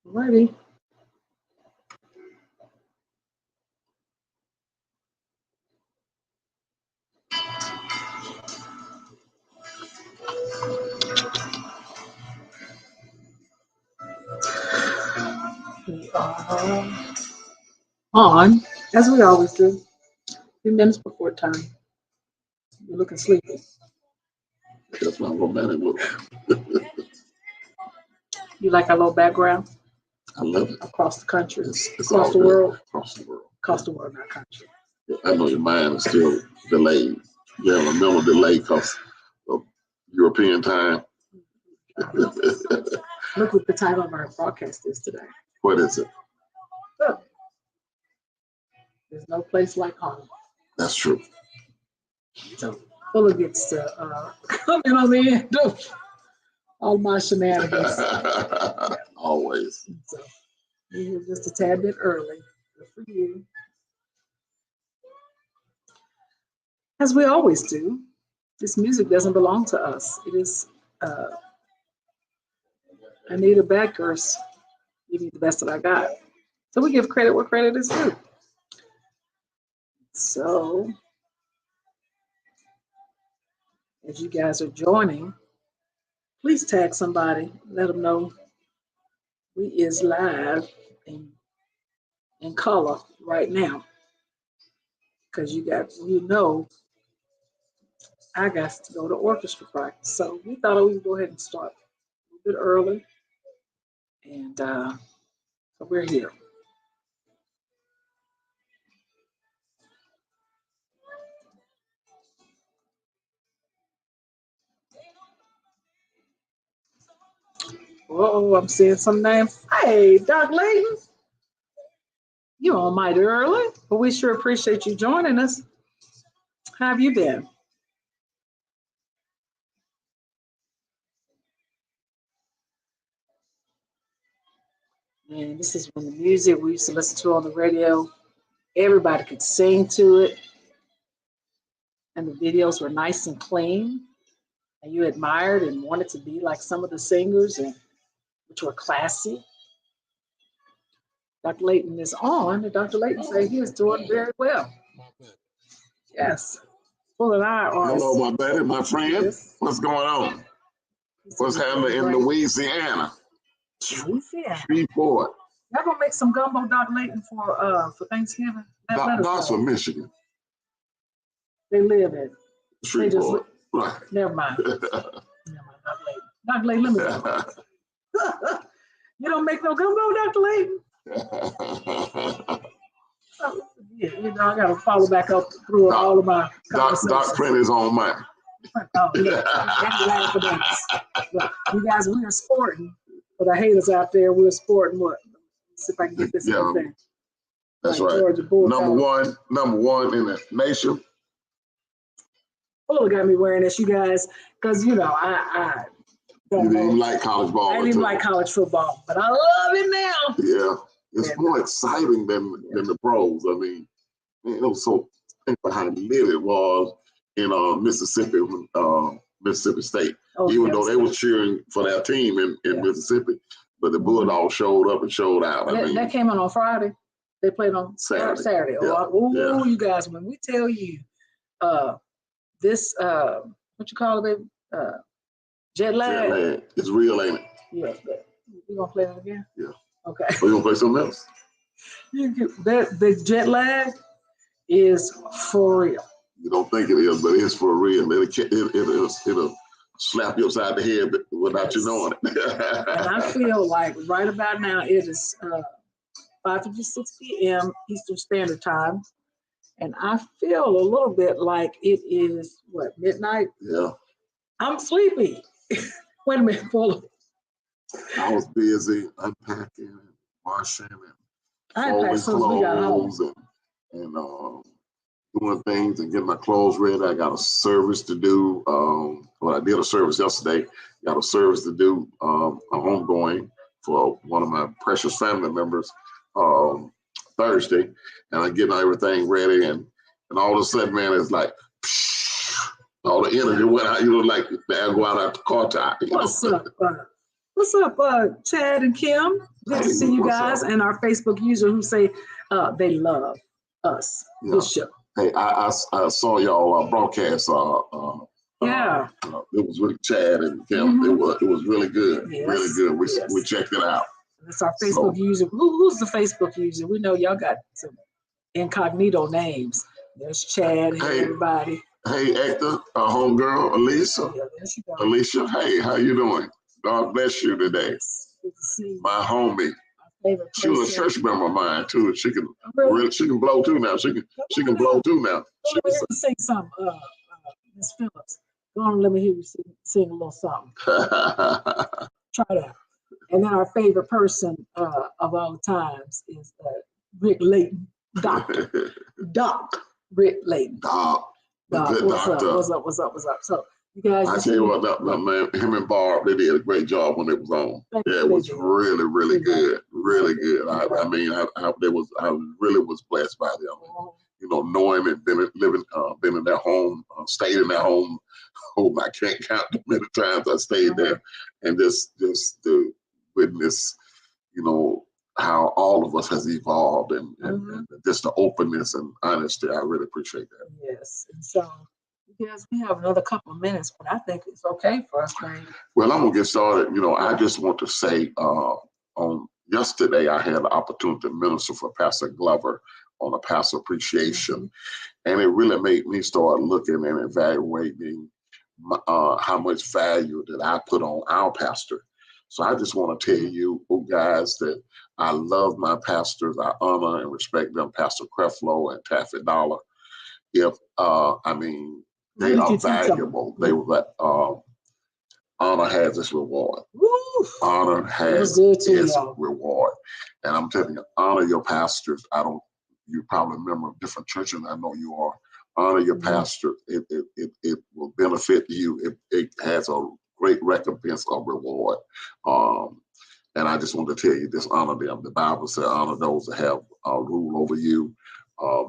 Ready? We are on, as we always do, 2 minutes before time. You're looking sleepy. That's my romantic look. You like our little background? I love it. Across the country, It's across the all good. world, Across the world. across the world, not country. I know your mind is still delayed. You have a mental delay because of European time. Look what the title of our broadcast is today. What is it? Look, there's no place like home. That's true. So Fuller gets to come in on the end of all my shenanigans. Always. So we were just a tad bit early. Good for you. As we always do, this music doesn't belong to us. It is Anita Becker's Give Me the Best That I Got. So we give credit where credit is due. So as you guys are joining, please tag somebody, let them know we is live in color right now. Because I got to go to orchestra practice. So we thought we would go ahead and start a little bit early. And so we're here. Oh, I'm seeing some names. Hey, Doc Layton. You're on mighty early, but we sure appreciate you joining us. How have you been? And this is when the music we used to listen to on the radio, everybody could sing to it. And the videos were nice and clean. And you admired and wanted to be like some of the singers, which were classy. Dr. Layton is on, and Dr. Layton said he is doing very well. Yes. Full and I are. Hello, my buddy, my friend. Yes. What's going on? What's happening in Louisiana? Shreveport. Y'all gonna make some gumbo, Dr. Layton, for Thanksgiving? That's from Michigan. They live in Shreveport. Right. Never mind. Dr. Layton. Dr. Layton, let me go. You don't make no gumbo, Dr. Layton? I gotta follow back up through all of my conversations. Doc Print is on mine. Oh, yeah. That's right. You guys, we are sporting. For the haters out there, we're sporting what? Let's see if I can get this thing. That's like right. Number one in the nation. Fuller got me wearing this, you guys, because I you didn't even like college ball. I didn't even like college football, but I love it now. Yeah, it's more exciting than the pros. I mean, it was so think about how lit it was in Mississippi, Mississippi State. Even though they were cheering for their team in Mississippi, but the Bulldogs showed up and showed out. That came on Friday. They played on Saturday. Yeah. You guys, when we tell you this, what you call it, baby? Jet lag. Jet lag. It's real, ain't it? Yeah. You gonna play that again? Yeah. Okay. Or you gonna play something else? The jet lag is for real. You don't think it is, but it's for real. It'll slap you upside the head without you knowing it. And I feel like right about now it is 5:56 p.m. Eastern Standard Time. And I feel a little bit like it is, midnight? Yeah. I'm sleepy. Wait a minute, Fuller. I was busy unpacking and washing and folding clothes and doing things and getting my clothes ready. I got a service to do. I did a service yesterday. Got a service to do, a homegoing for one of my precious family members Thursday. And I'm getting everything ready. And all of a sudden, man, it's like, all the energy went out. Like, man, go out the car tire. What's up, What's up, Chad and Kim? Good to see you guys, and our Facebook user who say they love us. Yeah. This show. Hey, I saw y'all broadcast. Yeah. It was with Chad and Kim. It was really good. Yes. Really good. We checked it out. That's our Facebook user. Who's the Facebook user? We know y'all got some incognito names. There's Chad and everybody. Hey, Hector, homegirl, Alicia. Yeah, there she goes. Alicia, hey, how you doing? God bless you today. Good to see you. My homie. She was a church member of mine too. She can she can blow too now. She can blow too now. She can sing something, Miss Phillips. Go on and let me hear you sing a little something. Try that. And then our favorite person of all times is Rick Layton, Doc Rick Layton. Doc. What's up? So you guys, I tell you what, man, him and Barb, they did a great job when it was on. It was really, really good, really good. I really was blessed by them. You know, knowing and been in their home, stayed in their home. Oh, I can't count the many times I stayed there, and just to witness, you know, how all of us has evolved and just the openness and honesty. I really appreciate that. Yes, and so. Yes, we have another couple of minutes, but I think it's okay for us, man. Well, I'm gonna get started. You know, I just want to say, on yesterday I had the opportunity to minister for Pastor Glover on a pastor appreciation, and it really made me start looking and evaluating how much value that I put on our pastor. So I just want to tell you, guys, that I love my pastors. I honor and respect them, Pastor Creflo and Taffy Dollar. They are valuable. They were honor has its reward. Woo! Honor has its reward. And I'm telling you, honor your pastors. You probably remember different churches. I know you are. Honor your pastor. It will benefit you. It has a great recompense or reward. And I just want to tell you, just honor them. The Bible says honor those that have rule over you.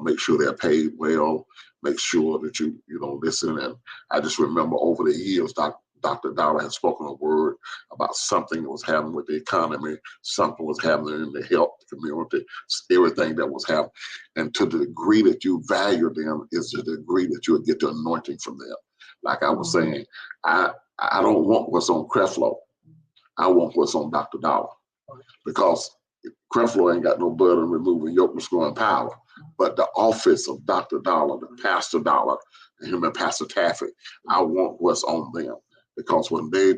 Make sure they're paid well. Make sure that you don't listen. And I just remember over the years, Dr. Dollar had spoken a word about something that was happening with the economy, something was happening in the health community, everything that was happening. And to the degree that you value them is the degree that you'll get the anointing from them. Like I was saying, I don't want what's on Creflo. I want what's on Dr. Dollar. Because Creflo ain't got no burden removing yoke destroying power. But the office of Dr. Dollar, the Pastor Dollar, and him and Pastor Taffy, I want what's on them. Because when they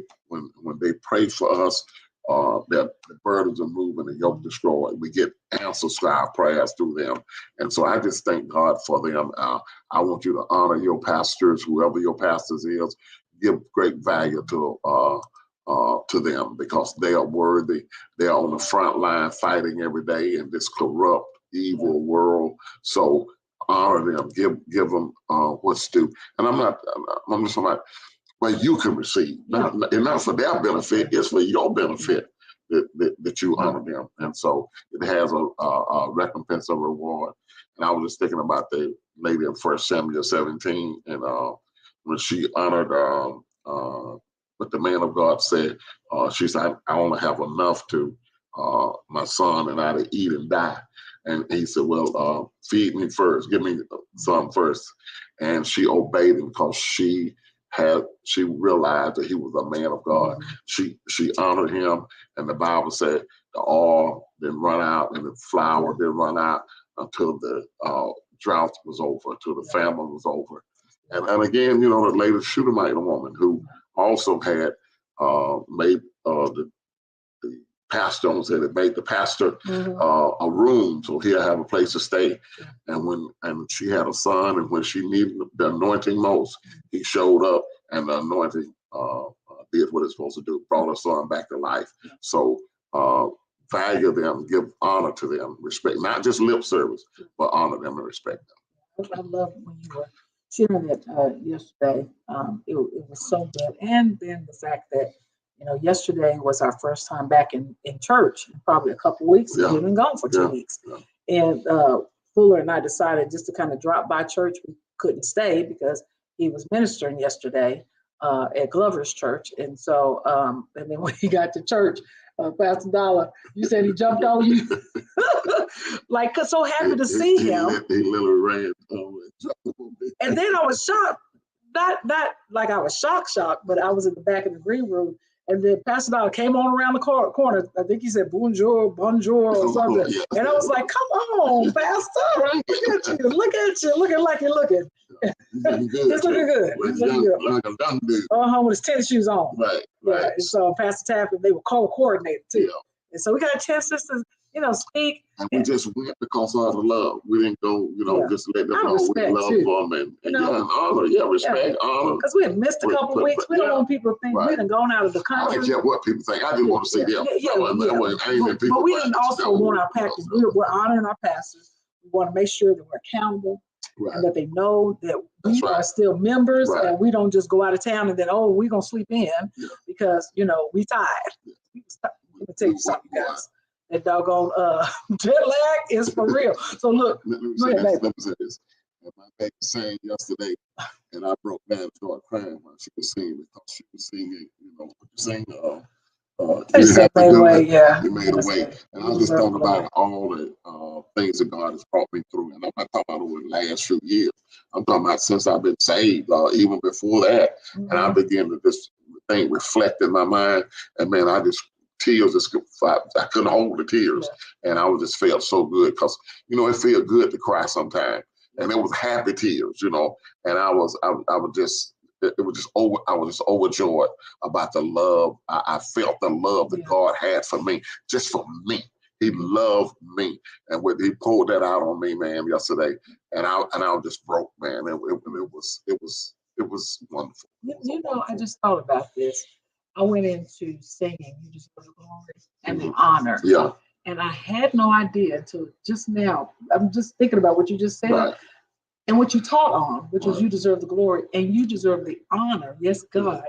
pray for us, that the burdens are moving, the yoke destroyed. We get answers to our prayers through them. And so I just thank God for them. I want you to honor your pastors, whoever your pastors is, give great value to them because they are worthy. They are on the front line fighting every day in this corrupt, evil world. So honor them, give them what's due. And I'm just talking about what you can receive, not for their benefit, it's for your benefit that you honor them. And so it has a recompense, a reward. And I was just thinking about the lady in 1 Samuel 17, and when she honored what the man of God said, she said, I only have enough to my son and I to eat and die. And he said, well, feed me first, give me some first. And she obeyed him because she realized that he was a man of God. She honored him, and the Bible said the oil didn't run out and the flour didn't run out until the drought was over, until the famine was over. And again, the lady Shunammite woman who also had made the pastor, it made the pastor a room so he'll have a place to stay. And she had a son, and when she needed the anointing most, he showed up, and the anointing did what it's supposed to do, brought her son back to life. So value them, give honor to them, respect, not just lip service, but honor them and respect them. I love when you were sharing that yesterday. It was so good. And then the fact that yesterday was our first time back in church in probably a couple of weeks. We've been gone for 2 weeks. And Fuller and I decided just to kind of drop by church. We couldn't stay because he was ministering yesterday. at Glover's church. And so, and then when he got to church, Pastor Dollar, you said he jumped on you. Like, cause so happy to see him. He literally ran and then I was shocked. Not like I was shocked, but I was in the back of the green room. And then Pastor Dollar came on around the corner. I think he said bonjour or something. Yes. And I was like, come on, Pastor. Look at you. Looking like you're looking. He's looking good. He's looking good. Like a young dude. With his tennis shoes on. Right. Yeah. And so Pastor Taffy, they were co-coordinated too. Yeah. And so we got a chance just to, speak. And we just went because of the love. We didn't go, just let them know we love them and honor. Respect, honor. Because we had missed a couple weeks. We don't want people to think we done gone out of the country. I don't care what people think. I just want to see them. But we didn't also want our pastors. We're honoring our pastors. We want to make sure that we're accountable. Right. And that they know that we are still members and we don't just go out of town and then, we're going to sleep in because, we tired. Let me tell you something, guys. That doggone jet lag is for real. So look, let me say this. My baby sang yesterday, and I broke down and started crying when she was singing because she was singing, You made a way. And I just thought about all the things that God has brought me through. And I'm not talking about over the last few years. I'm talking about since I've been saved, even before that. Mm-hmm. And I began to just think, reflect in my mind. And man, tears, I couldn't hold the tears. Yeah. And I just felt so good because, it feels good to cry sometimes. And it was happy tears, and I was just overjoyed about the love. I felt the love that God had for me, just for me. He loved me, and he poured that out on me, man, yesterday. And I was just broke, man. It was wonderful. I just thought about this. I went into singing "You Deserve the Glory" and the honor. Yeah. And I had no idea until just now. I'm just thinking about what you just said and what you taught on, which was you deserve the glory and you deserve the honor. Yes, God.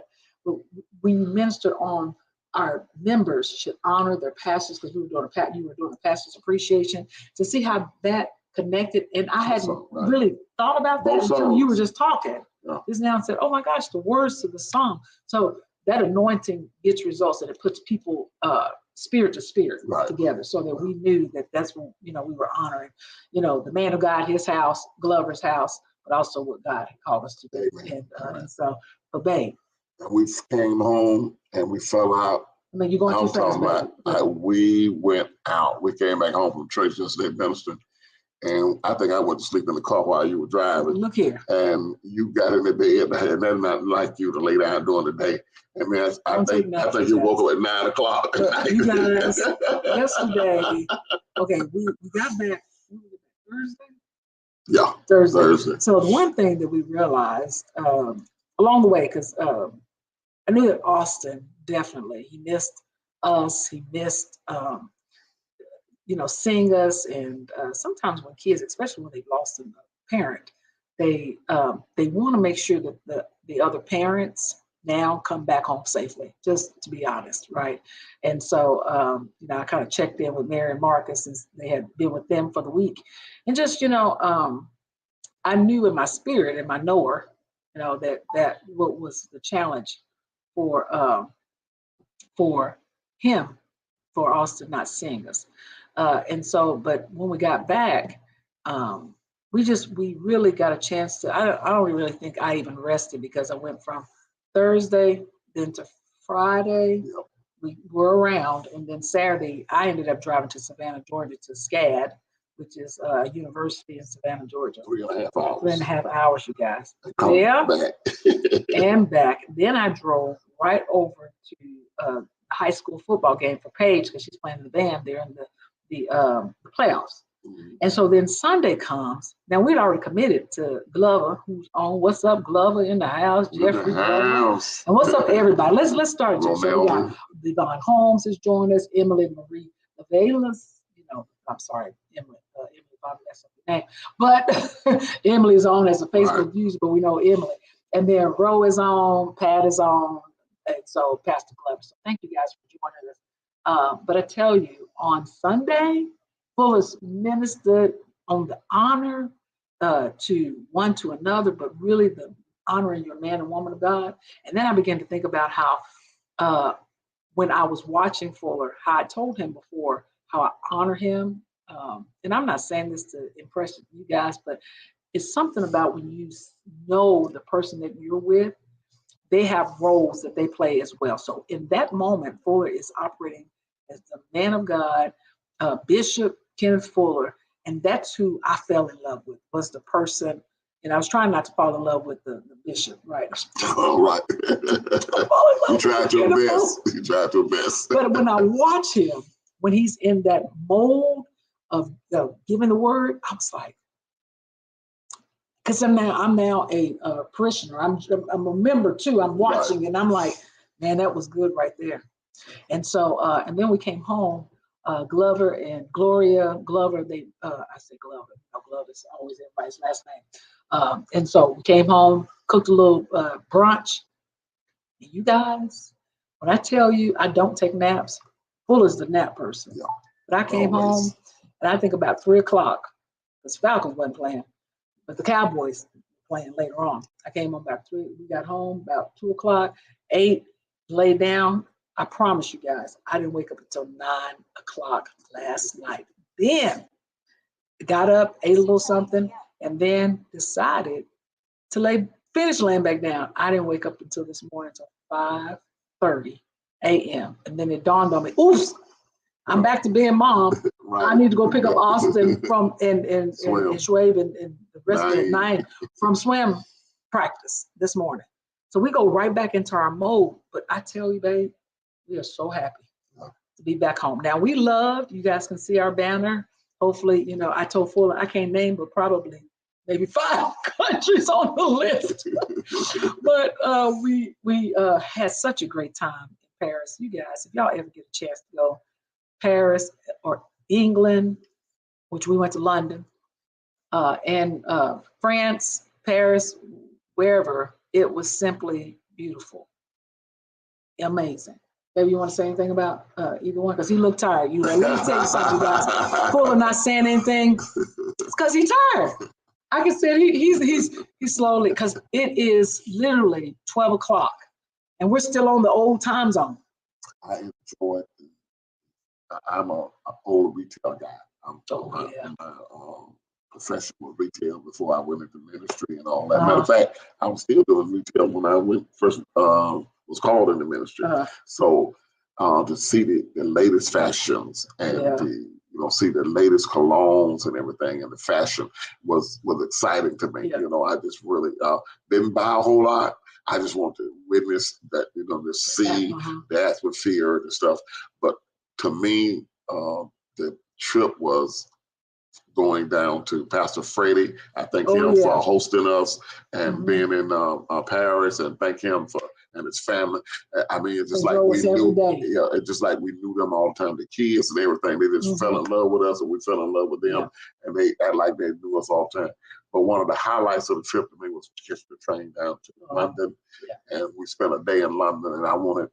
But when you ministered on our members should honor their pastors, because you were doing a pastor's appreciation, to see how that connected. And I hadn't really thought about that until you were just talking. Yeah. Just now said, oh my gosh, the words to the song. So that anointing gets results, and it puts people spirit to spirit together, so that we knew that that's when we were honoring the man of God, his house, Glover's house, but also what God had called us to do. And so obey. And we came home and we fell out. I mean, you're going too fast. We went out. We came back home from church yesterday, ministering. And I think I went to sleep in the car while you were driving. Look here. And you got in the bed, and that's not like you to lay down during the day. I mean, I think you woke up at 9 o'clock. You guys, yesterday, okay, we got back Thursday? Yeah, Thursday. So the one thing that we realized along the way, because I knew that Austin definitely, he missed us, he missed seeing us, and sometimes when kids, especially when they've lost a parent, they want to make sure that the other parents now come back home safely, just to be honest, right? And so I kind of checked in with Mary and Marcus, since they had been with them for the week, and just I knew in my spirit, in my knower, that what was the challenge for him, for Austin not seeing us. And so, but when we got back, we really got a chance to, I don't really think I even rested, because I went from Thursday, then to Friday, we were around. And then Saturday, I ended up driving to Savannah, Georgia, to SCAD, which is a university in Savannah, Georgia. 3.5 hours. 3.5 hours, you guys. Back. And back. Then I drove right over to high school football game for Paige, because she's playing in the band there in the playoffs. Mm-hmm. And so then Sunday comes. Now we'd already committed to Glover, who's on. What's up, Glover in the house? Jeffrey Glover. And what's up, everybody? Let's start. So we got Devon Holmes has joined us. Emily Marie Avelas. I'm sorry, Emily. Probably that's her name, but Emily is on as a Facebook user. But we know Emily. And then Ro is on. Pat is on. And so Pastor Glover. So thank you guys for joining us. But I tell you, on Sunday, Fullest ministered on the honor to one to another, but really the honoring your man and woman of God. And then I began to think about how when I was watching Fuller, how I told him before how I honor him. And I'm not saying this to impress you guys, but it's something about when you know the person that you're with, they have roles that they play as well. So in that moment, Fuller is operating as the man of God, Bishop Kenneth Fuller. And that's who I fell in love with, was the person. And I was trying not to fall in love with the bishop, right? Oh, right. You tried your best. You tried your best. But when I watch him, when he's in that mold of giving the word, I was like, because I'm now a parishioner. I'm a member too. I'm watching, right. And I'm like, man, that was good right there. And so, and then we came home. Glover and Gloria Glover. I say Glover. No, Glover's always everybody's last name. And so we came home, cooked a little brunch. And you guys, when I tell you I don't take naps, Fuller's the nap person. Yeah. But I came home, and I think about 3 o'clock, because Falcons wasn't playing, but the Cowboys playing later on. I came home about 3. We got home about 2 o'clock, 8, laid down. I promise you guys, I didn't wake up until 9 o'clock last night. Then got up, ate a little something, and then decided to finish laying back down. I didn't wake up until this morning until 5:30 a.m. And then it dawned on me, oops, I'm back to being mom. Right. I need to go pick up Austin from and Schwabe and the rest of the night from swim practice this morning. So we go right back into our mode. But I tell you, babe, we are so happy to be back home. Now we loved, you guys can see our banner. Hopefully, I told Fuller I can't name, but probably maybe 5 countries on the list. But we had such a great time in Paris. You guys, if y'all ever get a chance to go Paris or England, which we went to London, and France, Paris, wherever, it was simply beautiful. Amazing. Baby, you want to say anything about either one? Because he looked tired. Let me tell you something, guys. Fuller not saying anything. It's because he's tired. I can say he's slowly, because it is literally 12 o'clock, and we're still on the old time zone. I enjoy it. I'm an old retail guy. I'm professional retail before I went into ministry and all that. Matter of fact, I was still doing retail when I first was called into ministry. So to see the latest fashions and see the latest colognes and everything, and the fashion was exciting to me. Yeah. I just really didn't buy a whole lot. I just want to witness that, to see the atmosphere and stuff. But to me, the trip was going down to Pastor Freddie. I thank him for hosting us and being in Paris, and thank him and his family. I mean, it's just like we knew. Yeah, it's just like we knew them all the time. The kids and everything, they just fell in love with us, and we fell in love with them, and they act like they knew us all the time. But one of the highlights of the trip to me was catching the train down to London, and we spent a day in London, and I wanted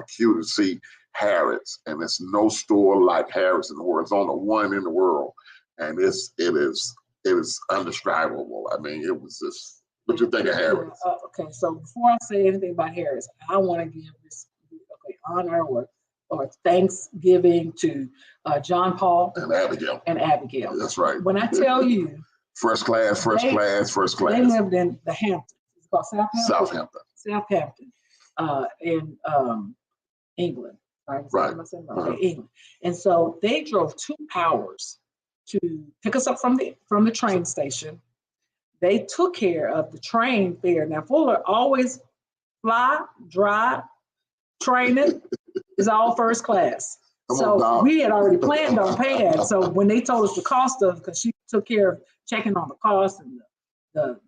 Q to see Harrods, and there's no store like Harrods in the world. It's only one in the world, and it is undescribable. I mean, it was just. What you think of Harrods? Okay, so before I say anything about Harrods, I want to give this honor or thanksgiving to John Paul and Abigail. That's right. When I tell you, first class. They lived in the Hamptons. It's called Southampton, in England. Right. England. And so they drove 2 hours to pick us up from the train station. They took care of the train fare. Now, Fuller always fly, drive, training is all first class. So we had already planned on paying that. So when they told us the cost of, because she took care of checking on the cost and the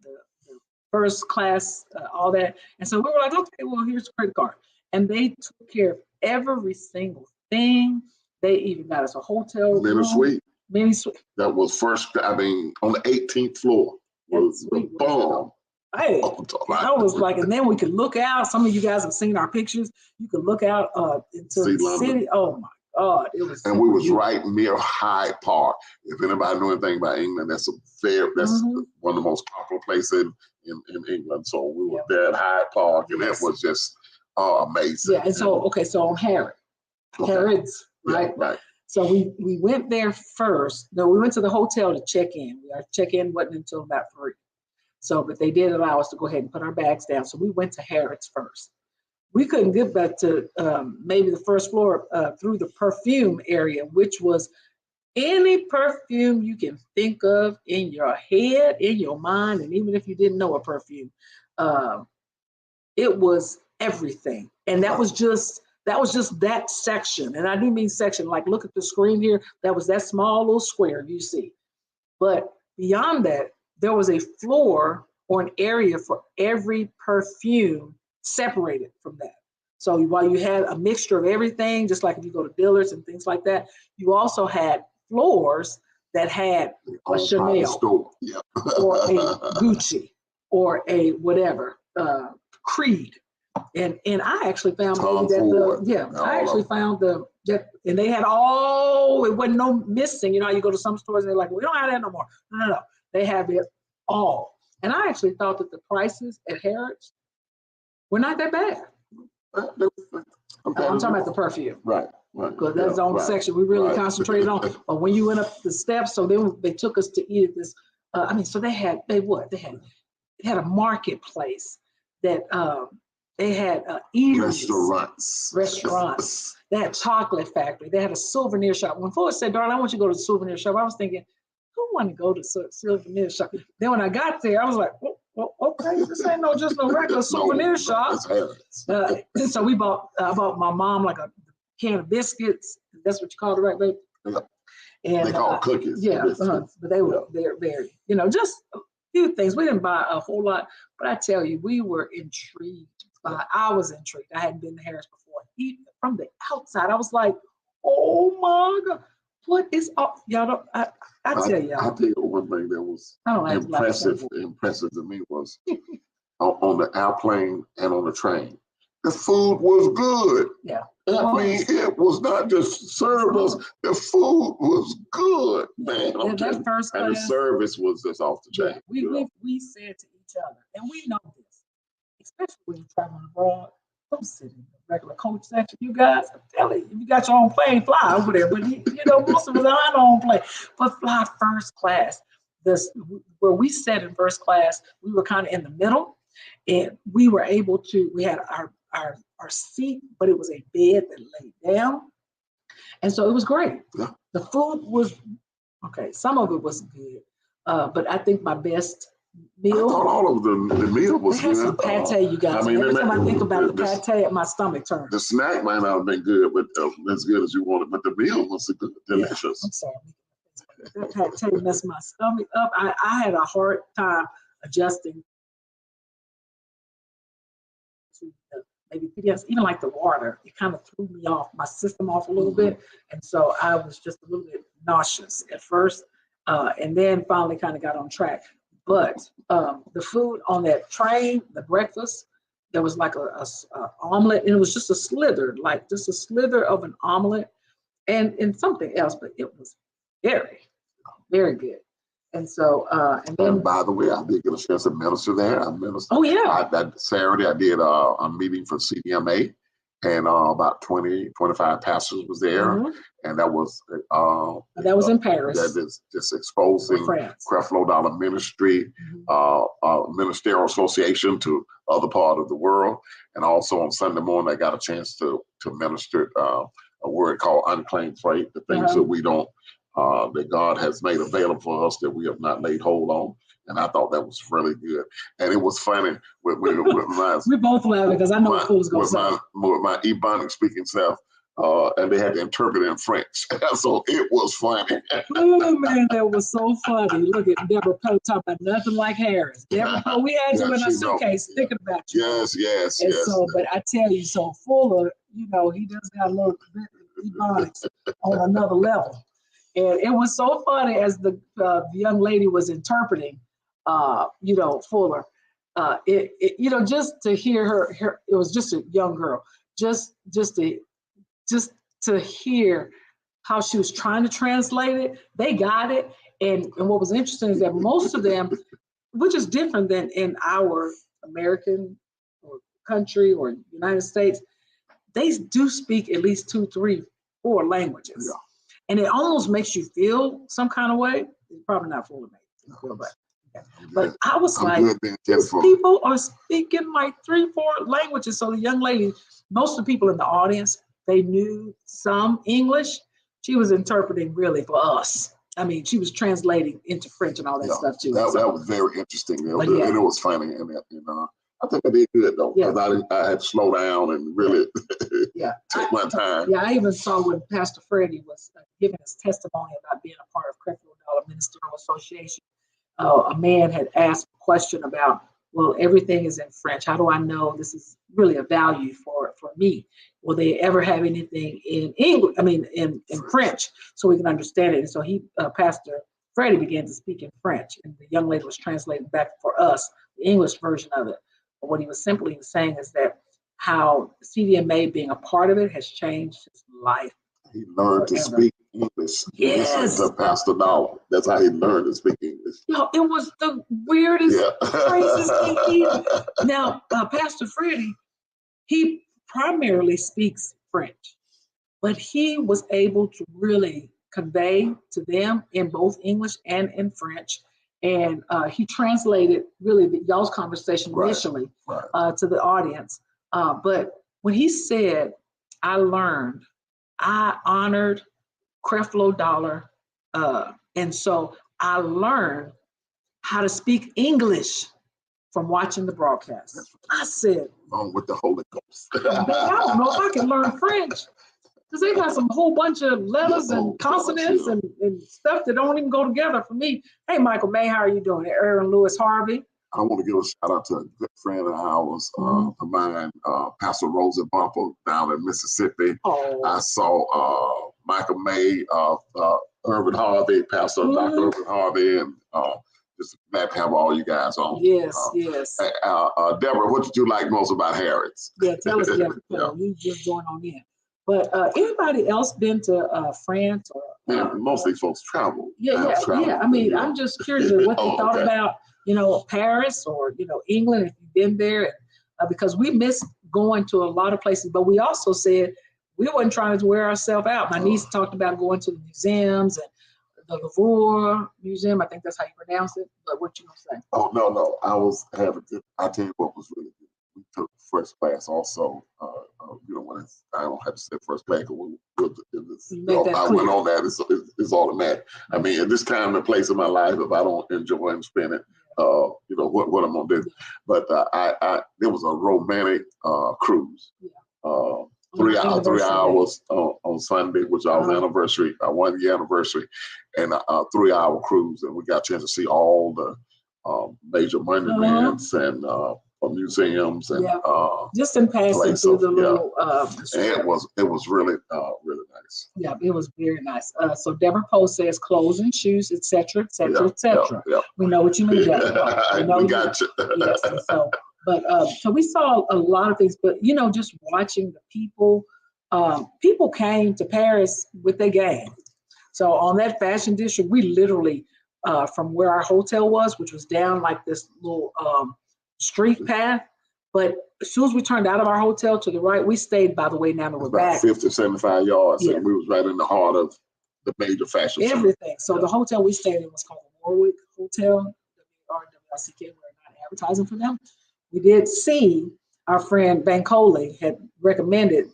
first class, all that. And so we were like, okay, well, here's the credit card. And they took care of every single thing. They even got us a hotel room. Mini suite. That was on the 18th floor. Was bomb. Hey, I was like, and then we could look out. Some of you guys have seen our pictures. You could look out into the city. Oh my God, it was. And we was right near Hyde Park. If anybody knew anything about England, that's one of the most popular places in England. So we were there at Hyde Park, and it was just amazing. Yeah, and so so on Harrods, right? Yeah, right. So we went there first. No, we went to the hotel to check in. Our check-in wasn't until about 3. So, but they did allow us to go ahead and put our bags down. So we went to Harrods first. We couldn't get back to maybe the first floor through the perfume area, which was any perfume you can think of in your head, in your mind, and even if you didn't know a perfume, it was everything. And that was just that section. And I do mean section, like look at the screen here. That was that small little square you see. But beyond that, there was a floor or an area for every perfume separated from that. So while you had a mixture of everything, just like if you go to Dillard's and things like that, you also had floors that had a Chanel or a Gucci or a whatever, Creed. And I actually found and they had it wasn't no missing. You know, you go to some stores and they're like, we don't have that no more. No. They have it all. And I actually thought that the prices at Harrods were not that bad. I'm talking about the perfume. Right. Because that's the only section we really concentrated on. But when you went up the steps, so then they took us to eat at this. So they had a marketplace that they had eateries, restaurants. They had chocolate factory. They had a souvenir shop. When Fuller said, "Darling, I want you to go to the souvenir shop," I was thinking, who want to go to souvenir shop? Then when I got there, I was like, well, okay, this ain't just no regular souvenir shop. So I bought my mom like a can of biscuits. That's what you call it, right, babe? Yeah. And they call cookies. Yeah, but they're very, just a few things. We didn't buy a whole lot, but I tell you, we were intrigued. I was intrigued. I hadn't been to Harris before. Even from the outside, I was like, oh my God, what is up? Y'all don't, I tell you. I'll tell you one thing that was impressive to me was on the airplane and on the train. The food was good. Yeah. I mean, it was not just served us. The food was good, man. And that first class, and the service was just off the chain. We said to each other, and we know this, especially when you're traveling abroad, don't sit in the regular coach section. You guys, I'm telling you, if you got your own plane, fly over there. But most of us are on our own plane. But fly first class. Where we sat in first class, we were kind of in the middle, and we were able to. We had our seat, but it was a bed that laid down, and so it was great. Yeah. The food was okay. Some of it was good, but I think my best meal. I thought all of the meal was good. Some pate, you guys. Every time I think about the pate, my stomach turns. The snack might not have been good, but as good as you wanted. But the meal was delicious. Yeah, I'm sorry. That pate messed my stomach up. I had a hard time adjusting to maybe even like the water. It kind of threw me off, my system off a little bit, and so I was just a little bit nauseous at first, and then finally kind of got on track. But the food on that train, the breakfast, there was like a omelet, and it was just a slither of an omelet, and something else, but it was very, very good. And so, and by the way, I did get a chance to minister there. I ministered. Oh yeah. That Saturday, I did a meeting for CDMA, and about 25 pastors was there, and that was in Paris. That is just exposing Creflo Dollar Ministry, Ministerial Association to other part of the world, and also on Sunday morning I got a chance to minister a word called unclaimed freight, the things that we don't. That God has made available for us that we have not laid hold on. And I thought that was really good. And it was funny with my... We both laughing because I know what was going to say. With my Ebonic speaking self, and they had to interpret it in French. So it was funny. Oh, man, that was so funny. Look at Deborah Poe talking about nothing like Harris. Deborah Poe, we had you in a suitcase thinking about you. Yes. So, but I tell you, so Fuller, he just got a little bit of Ebonics on another level. And it was so funny as the young lady was interpreting, Fuller. Just to hear her, it was just a young girl. Just to hear how she was trying to translate it, they got it. And what was interesting is that most of them, which is different than in our American or country or United States. They do speak at least 2, 3, 4 languages. Yeah. And it almost makes you feel some kind of way. It's probably not fully made you feel, but I was like, these people are speaking like 3, 4 languages. So the young lady, most of the people in the audience, they knew some English. She was interpreting really for us. I mean, she was translating into French and all that stuff too. That was very interesting. And it was funny. And I think I did good though, because I had to slow down and really take my time. Yeah, I even saw when Pastor Freddie was giving his testimony about being a part of Creflo Dollar Ministerial Association. A man had asked a question about, well, everything is in French. How do I know this is really a value for me? Will they ever have anything in English? I mean, in French, so we can understand it. And so Pastor Freddie began to speak in French, and the young lady was translating back for us the English version of it. But what he was simply saying is that how CDMA being a part of it has changed his life. He learned to speak English. Yes. To Pastor Dollar. That's how he learned to speak English. It was the weirdest, craziest thing. Now, Pastor Freddie, he primarily speaks French, but he was able to really convey to them in both English and in French. And he translated really y'all's conversation initially to the audience. But when he said, I honored Creflo Dollar, and so I learned how to speak English from watching the broadcast. I said, along with the Holy Ghost. I don't know if I can learn French, because they got some whole bunch of letters and consonants and stuff that don't even go together for me. Hey, Michael May, how are you doing? Aaron Lewis Harvey. I want to give a shout out to a good friend of ours, of mine, Pastor Rosa Bumper down in Mississippi. Oh. I saw Michael May, Irvin Harvey, Pastor Dr. Irvin Harvey, and just glad to have all you guys on. Yes. Deborah, what did you like most about Harrods? Yeah, tell us, Deborah. You just joined on in. But anybody else been to France? Most of these folks travel. Yeah. I mean, I'm just curious what they thought about, Paris or, England, if you've been there, because we miss going to a lot of places, but we also said we wasn't trying to wear ourselves out. My niece talked about going to the museums and the Louvre Museum. I think that's how you pronounce it. But what you gonna say? Oh, no. I was having good. I tell you what was really good. We took first class also. When I don't have to say first class, I went on that. It's automatic. I mean, in this kind of place in my life, if I don't enjoy and spend it, what I'm gonna do. But there was a romantic cruise. 3 hours on Sunday, which was our anniversary, our 1-year anniversary, and a 3-hour cruise, and we got a chance to see all the major monuments and museums and just in passing through the little. It was really nice. Yeah, it was very nice. So Deborah Post says clothes and shoes, etc., etc., etc. We know what you mean, Deborah. We got you. Yes. And so we saw a lot of things, but just watching the people. People came to Paris with their gang. So on that fashion district, we literally from where our hotel was, which was down like this little street path, but as soon as we turned out of our hotel to the right, we stayed, by the way, now that we're back 50, 75 yards, and we was right in the heart of the major fashion everything. So the hotel we stayed in was called the Warwick Hotel, WRWICK. We're not advertising for them. We did see our friend Bancoli had recommended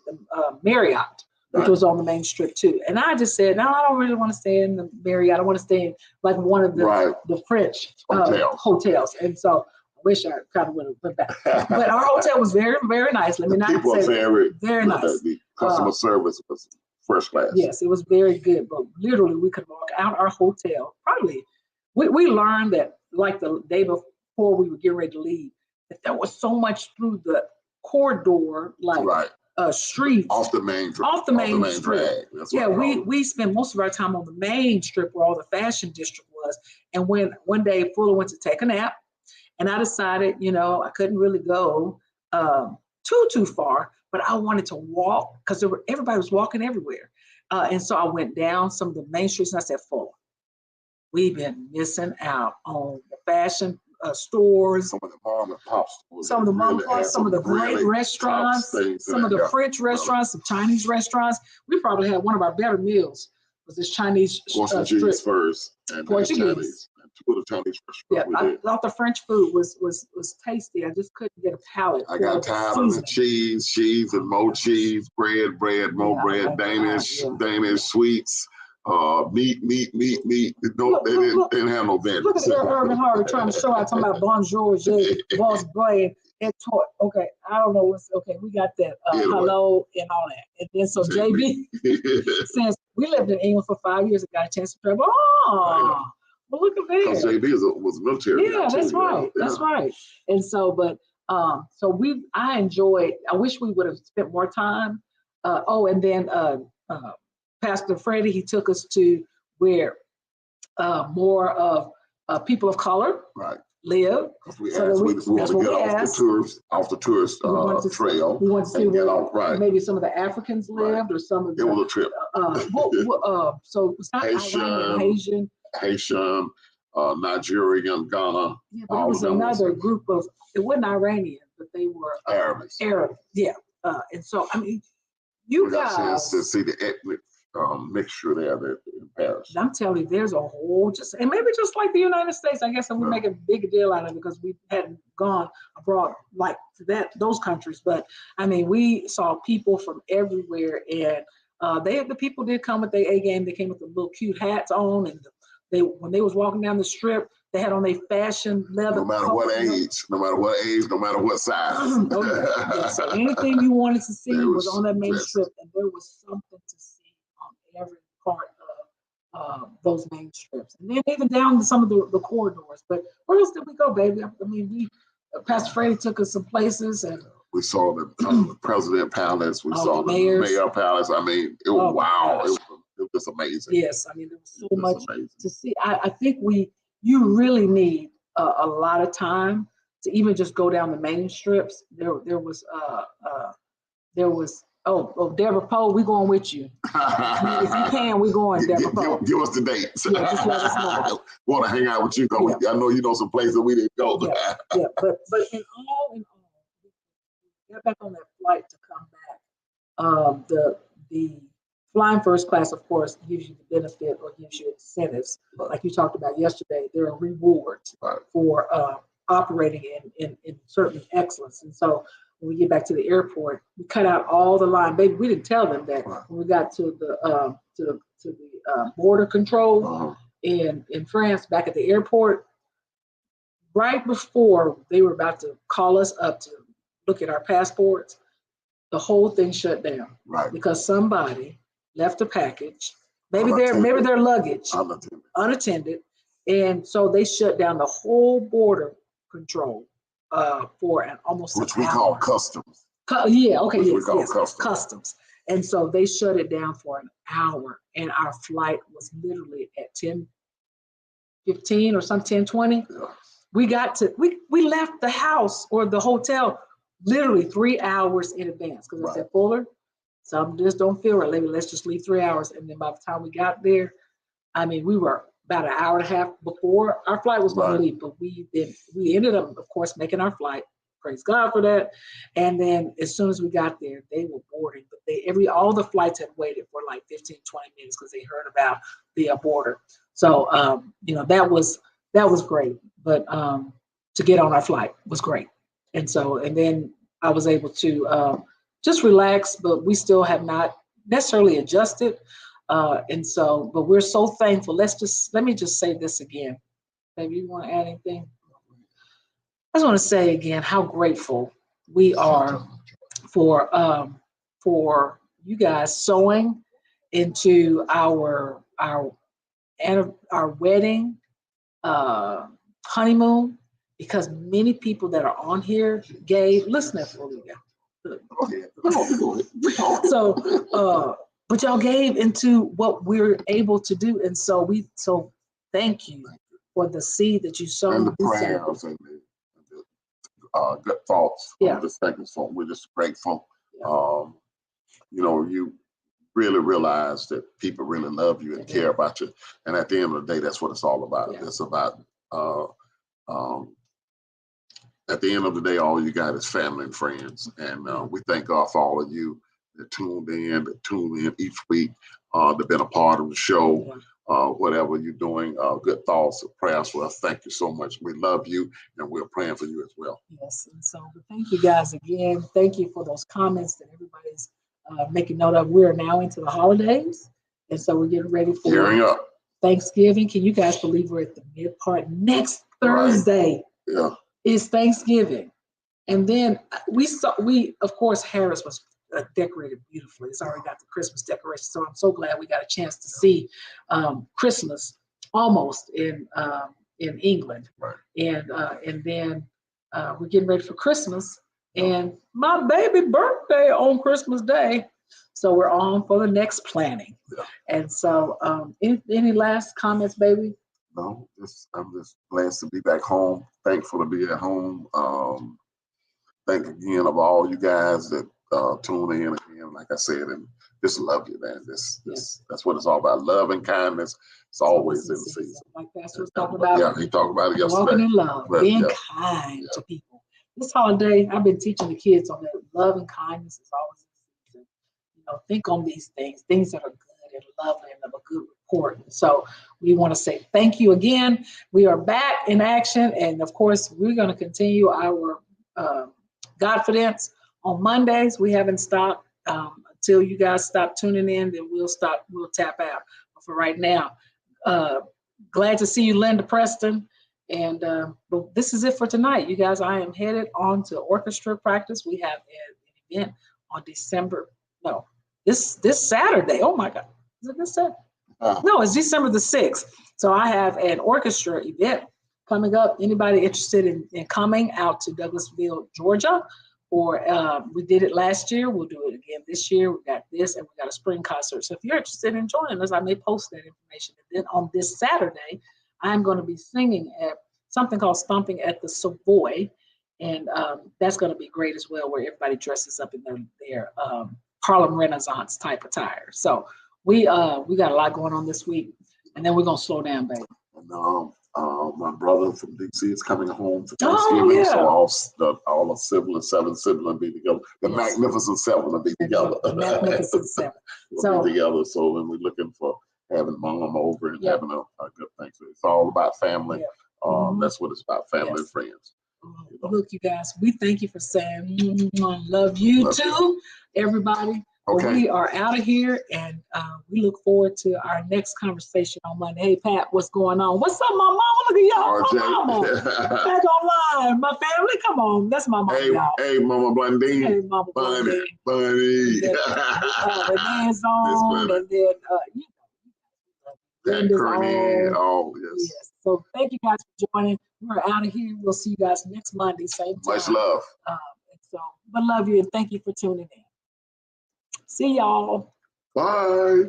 Marriott, which was on the main strip too. And I just said, no, I don't really want to stay in the Marriott. I want to stay in like one of the French hotels. And so I wish I kind of would have went back. But our hotel was very, very nice. Let me not say very nice. The customer service was first class. Yes, it was very good. But literally, we could walk out our hotel. Probably, we learned that like the day before we were getting ready to leave, that there was so much through the corridor, like streets off the main strip. We spent most of our time on the main strip where all the fashion district was. And when one day Fuller went to take a nap, and I decided, I couldn't really go too far, but I wanted to walk because everybody was walking everywhere. And so I went down some of the main streets and I said, Fuller, we've been missing out on the fashion stores. Some of the mom and pop stores. Some of the mom and pop, some of the great restaurants, some of the French restaurants, some Chinese restaurants. We probably had one of our better meals was this Chinese Portuguese first and Chinese. And two of the Chinese restaurants. Yeah, I thought the French food was tasty. I just couldn't get a palate. I got tired of the cheese and more cheese, bread, more bread, Danish sweets. Meat. No, they didn't have no veggies. Look at Urban Harvey trying to show out, talking about bonjour, boss bread, and tort. Okay, I don't know what's okay. We got that hello and all that, and then so JB since we lived in England for 5 years, I got a chance to travel. Oh, well, look at that. Because JB was military. Yeah, that's right. That's right. And so, but so I enjoyed. I wish we would have spent more time. And then Pastor Freddie, he took us to where more of people of color live. We want to get off the tourist trail. We want to see where maybe some of the Africans lived or some of the. It was a trip. So it's not Haitian, Nigerian, Ghana. Yeah, but it was another group of. It wasn't Iranian, but they were Arab. Yeah, and so I mean, you guys got a chance to see the ethnic mixture there in Paris. I'm telling you, there's a whole and maybe just like the United States, I guess, and we make a big deal out of it because we hadn't gone abroad like to those countries. But I mean, we saw people from everywhere, and the people did come with their A game. They came with the little cute hats on, and when they was walking down the strip, they had on their fashion leather. No matter what age, no matter what size. So anything you wanted to see was on that main strip, and there was something to see on every part of those main strips, and then even down to some of the corridors. But where else did we go, baby? I mean, Pastor Freddie took us some places, and we saw the President Palace. We saw the Mayor Palace. I mean, it was wow. It was amazing. Yes, I mean, there was so much to see. I think you really need a lot of time to even just go down the main strips. There was Deborah Poe, we going with you. If you can, we going, Deborah Poe. Give us the dates. Yeah, just let us know. Want to hang out with you? I know you know some places we didn't go. But in all, we got back on that flight to come back. The flying first class, of course, gives you the benefit or gives you incentives. Like you talked about yesterday, there are rewards for operating in certain excellence. And so when we get back to the airport, we cut out all the line. Baby, we didn't tell them that when we got to the border control in France, back at the airport, right before they were about to call us up to look at our passports, the whole thing shut down. Right. Because somebody left a package, maybe their luggage unattended, and so they shut down the whole border control for almost which we call customs. Customs. And so they shut it down for an hour, and our flight was literally at 10:15 or some 10:20. Yeah. We left the house or the hotel literally 3 hours in advance because I said, Fuller, some just don't feel right. Let's just leave 3 hours. And then by the time we got there, I mean, we were about an hour and a half before our flight was going to leave, but we ended up, of course, making our flight. Praise God for that. And then as soon as we got there, they were boarding, but all the flights had waited for like 15, 20 minutes because they heard about the border. So, that was great. But to get on our flight was great. And then I was able to just relax, but we still have not necessarily adjusted. But we're so thankful. Let me just say this again. Maybe you want to add anything? I just want to say again how grateful we are for you guys sewing into our wedding, honeymoon, because many people that are on here gave. Listen to Felicia. So, but y'all gave into what we're able to do, and so thank you for the seed that you sowed. And the prayers and the good thoughts. Yeah. We're just grateful. You really realize that people really love you and care about you, and at the end of the day, that's what it's all about. Yeah. It's about at the end of the day, all you got is family and friends. And we thank God for all of you that tune in each week, that been a part of the show. Whatever you're doing, good thoughts and prayers for us. Thank you so much. We love you, and we're praying for you as well. Yes, and so thank you guys again. Thank you for those comments that everybody's making note of. We're now into the holidays, and so we're getting ready for Gearing up. Thanksgiving. Can you guys believe we're at the mid part? Next Thursday is Thanksgiving, and then we of course Harris was decorated beautifully. It's already got the Christmas decoration, so I'm so glad we got a chance to see Christmas almost in England, and then we're getting ready for Christmas and my baby birthday on Christmas Day, so we're on for the next planning. And so any last comments, baby? No, I'm just glad to be back home, thankful to be at home. Thank again of all you guys that tune in again, like I said, and just love you, man. That's what it's all about. Love and kindness. It's always in season. Like Pastor was talking about. Yeah, he talked about it yesterday. Walking in love, being kind to people. This holiday, I've been teaching the kids on that. Love and kindness is always in season. You know, think on these things that are good and lovely and of a good report. So we want to say thank you again. We are back in action, and of course, we're going to continue our GodFidence on Mondays. We haven't stopped until you guys stop tuning in. Then we'll tap out. But for right now, glad to see you, Linda Preston. And but this is it for tonight, you guys. I am headed on to orchestra practice. We have an event on this Saturday. Oh my God, is it this Saturday? No, it's December the 6th. So I have an orchestra event coming up. Anybody interested in coming out to Douglasville, Georgia? Or we did it last year. We'll do it again this year. We got this, and we got a spring concert. So if you're interested in joining us, I may post that information. And then on this Saturday, I'm going to be singing at something called Stomping at the Savoy, and that's going to be great as well, where everybody dresses up in their Harlem Renaissance type attire. So we got a lot going on this week, and then we're going to slow down, baby. And my brother from DC is coming home for Thanksgiving, so all the siblings, 7 siblings, be together. The Magnificent Seven will be together. The Magnificent Seven. We'll be together. So then we're looking for having mom over and having a good Thanksgiving. It's all about family. That's what it's about, family and friends. You know? Look, you guys, we thank you for saying love you too, everybody. Okay. Well, we are out of here, and we look forward to our next conversation on Monday. Hey, Pat, what's going on? What's up, my mama? Look at y'all, my mama. Back online, my family. Come on, that's my mama, y'all. Hey, Mama Blondine. Hey, Mama Blondine. Bunny. Renee's on, and then yes. So thank you guys for joining. We're out of here. We'll see you guys next Monday, same time. Much love. But love you, and thank you for tuning in. See y'all. Bye.